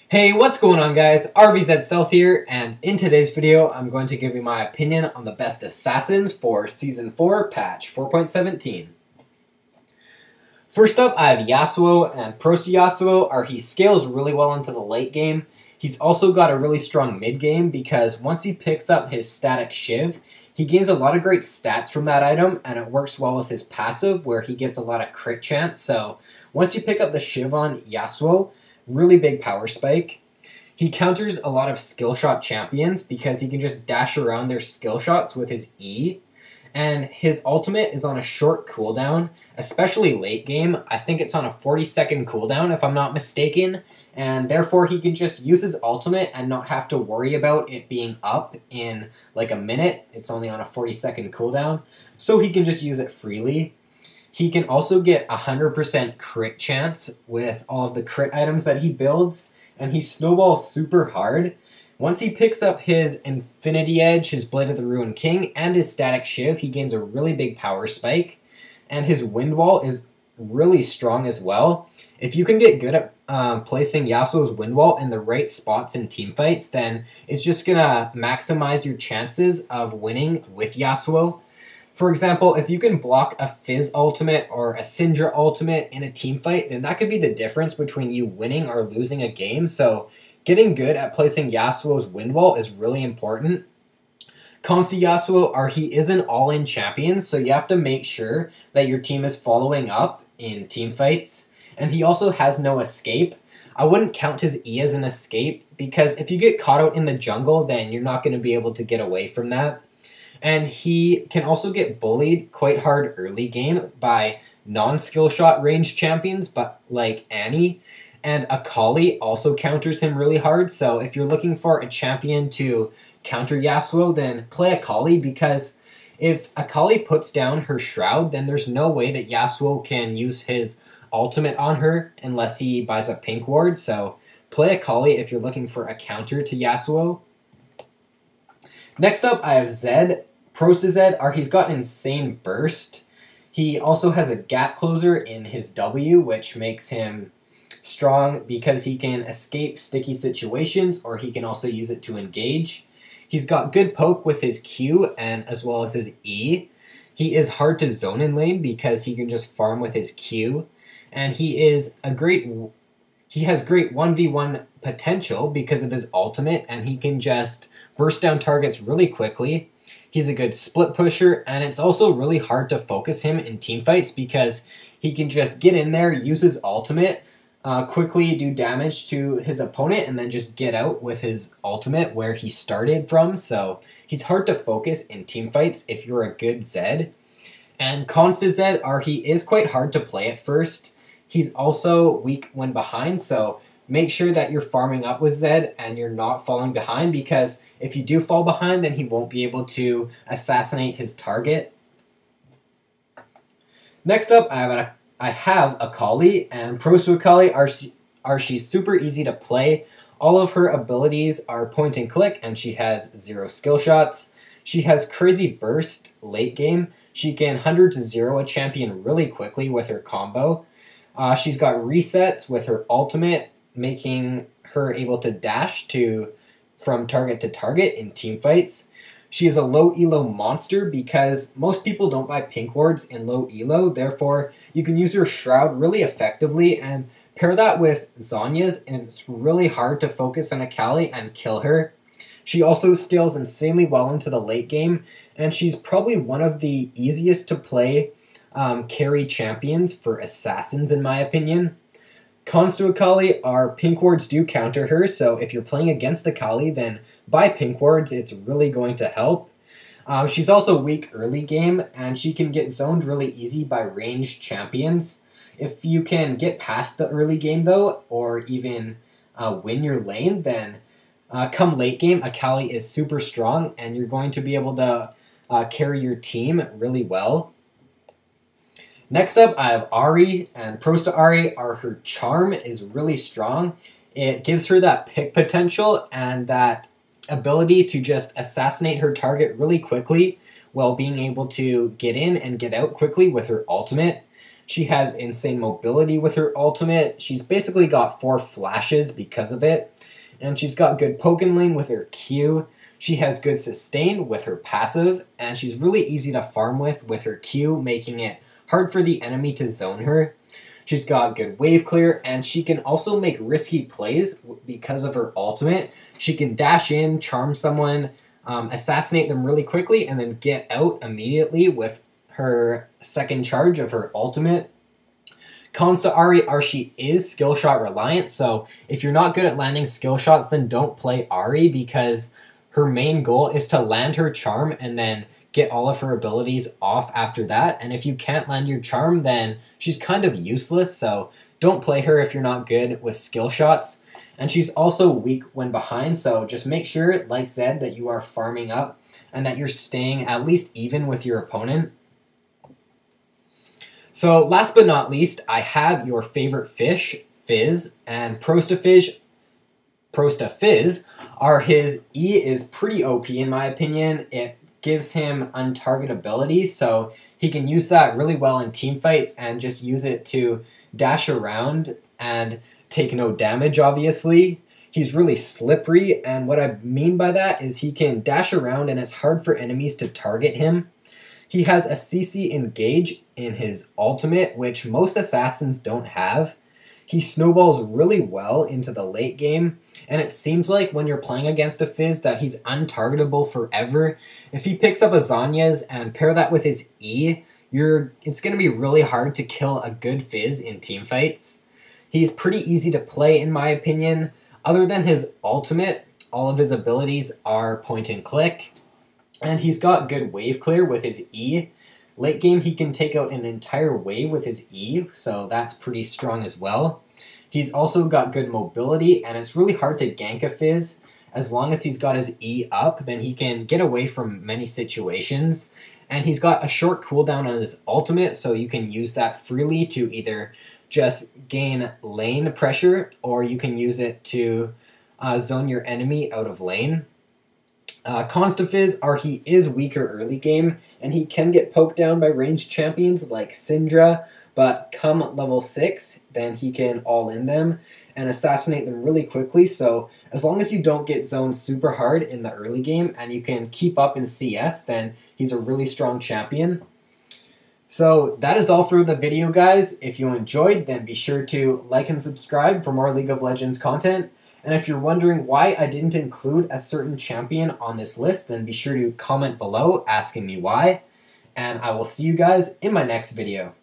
Hey, what's going on guys? RVZ Stealth here, and in today's video I'm going to give you my opinion on the best assassins for Season 4 patch 4.17. First up I have Yasuo, and Prosta Yasuo he scales really well into the late game. He's also got a really strong mid game because once he picks up his static Shiv, he gains a lot of great stats from that item, and it works well with his passive where he gets a lot of crit chance. So once you pick up the Shiv on Yasuo, really big power spike. He counters a lot of skill shot champions because he can just dash around their skill shots with his E. And his ultimate is on a short cooldown, especially late game. I think it's on a 40-second cooldown if I'm not mistaken. And therefore he can just use his ultimate and not have to worry about it being up in like a minute. It's only on a 40-second cooldown. So he can just use it freely. He can also get 100% crit chance with all of the crit items that he builds, and he snowballs super hard. Once he picks up his Infinity Edge, his Blade of the Ruined King, and his Static Shiv, he gains a really big power spike, and his Wind Wall is really strong as well. If you can get good at placing Yasuo's Wind Wall in the right spots in teamfights, then it's just going to maximize your chances of winning with Yasuo. For example, if you can block a Fizz ultimate or a Syndra ultimate in a team fight, then that could be the difference between you winning or losing a game. So getting good at placing Yasuo's Wind Wall is really important. Consta Yasuo, he is an all-in champion, so you have to make sure that your team is following up in team fights. And he also has no escape. I wouldn't count his E as an escape, because if you get caught out in the jungle, then you're not going to be able to get away from that. And he can also get bullied quite hard early game by non-skill shot range champions, but like Annie. And Akali also counters him really hard, so if you're looking for a champion to counter Yasuo, then play Akali, because if Akali puts down her Shroud, then there's no way that Yasuo can use his ultimate on her unless he buys a pink ward, so play Akali if you're looking for a counter to Yasuo. Next up, I have Zed. Prosta Zed, he's got an insane burst. He also has a gap closer in his W, which makes him strong because he can escape sticky situations, or he can also use it to engage. He's got good poke with his Q and as well as his E. He is hard to zone in lane because he can just farm with his Q. And he has great 1v1 potential because of his ultimate, and he can just burst down targets really quickly. He's a good split pusher, and it's also really hard to focus him in teamfights because he can just get in there, use his ultimate, quickly do damage to his opponent, and then just get out with his ultimate where he started from. So he's hard to focus in teamfights if you're a good Zed. And Consta Zed, he is quite hard to play at first. He's also weak when behind, so make sure that you're farming up with Zed and you're not falling behind, because if you do fall behind, then he won't be able to assassinate his target. Next up, I have Akali, and Prosta Akali, she's super easy to play. All of her abilities are point and click, and she has 0 skill shots. She has crazy burst late game. She can 100 to 0 a champion really quickly with her combo. She's got resets with her ultimate, making her able to dash from target to target in teamfights. She is a low elo monster because most people don't buy pink wards in low elo, therefore you can use her Shroud really effectively and pair that with Zhonya's, and it's really hard to focus on Akali and kill her. She also scales insanely well into the late game, and she's probably one of the easiest to play carry champions for assassins in my opinion. Consta Akali, pink wards do counter her, so if you're playing against Akali, then buy pink wards, it's really going to help. She's also weak early game, and she can get zoned really easy by ranged champions. If you can get past the early game though, or even win your lane, then come late game, Akali is super strong, and you're going to be able to carry your team really well. Next up, I have Ahri, and Prosta Ahri, her charm is really strong. It gives her that pick potential and that ability to just assassinate her target really quickly while being able to get in and get out quickly with her ultimate. She has insane mobility with her ultimate. She's basically got 4 flashes because of it. and she's got good poke and lane with her Q. She has good sustain with her passive, and she's really easy to farm with her Q, making it hard for the enemy to zone her. She's got good wave clear, and she can also make risky plays because of her ultimate. She can dash in, charm someone, assassinate them really quickly, and then get out immediately with her second charge of her ultimate. Cons to Ahri are she is skill shot reliant, so if you're not good at landing skill shots, then don't play Ahri, because her main goal is to land her charm and then get all of her abilities off after that. And if you can't land your charm, then she's kind of useless, so don't play her if you're not good with skill shots. And she's also weak when behind, so just make sure, like Zed, that you are farming up and that you're staying at least even with your opponent. So last but not least, I have your favorite fish, Fizz, and Prostafizz are his E is pretty OP in my opinion. It gives him untargetability, so he can use that really well in team fights and just use it to dash around and take no damage, obviously. He's really slippery, and what I mean by that is he can dash around and it's hard for enemies to target him. He has a CC engage in his ultimate, which most assassins don't have. He snowballs really well into the late game, and it seems like when you're playing against a Fizz that he's untargetable forever. If he picks up a Zhonya's and pair that with his E, it's going to be really hard to kill a good Fizz in team fights. He's pretty easy to play in my opinion. Other than his ultimate, all of his abilities are point and click, and he's got good wave clear with his E. Late game, he can take out an entire wave with his E, so that's pretty strong as well. He's also got good mobility, and it's really hard to gank a Fizz. As long as he's got his E up, then he can get away from many situations. And he's got a short cooldown on his ultimate, so you can use that freely to either just gain lane pressure, or you can use it to zone your enemy out of lane. Cons to Fizz are he is weaker early game, and he can get poked down by ranged champions like Syndra, but come level 6, then he can all-in them and assassinate them really quickly, so as long as you don't get zoned super hard in the early game and you can keep up in CS, then he's a really strong champion. So that is all for the video, guys. If you enjoyed, then be sure to like and subscribe for more League of Legends content. And if you're wondering why I didn't include a certain champion on this list, then be sure to comment below asking me why. And I will see you guys in my next video.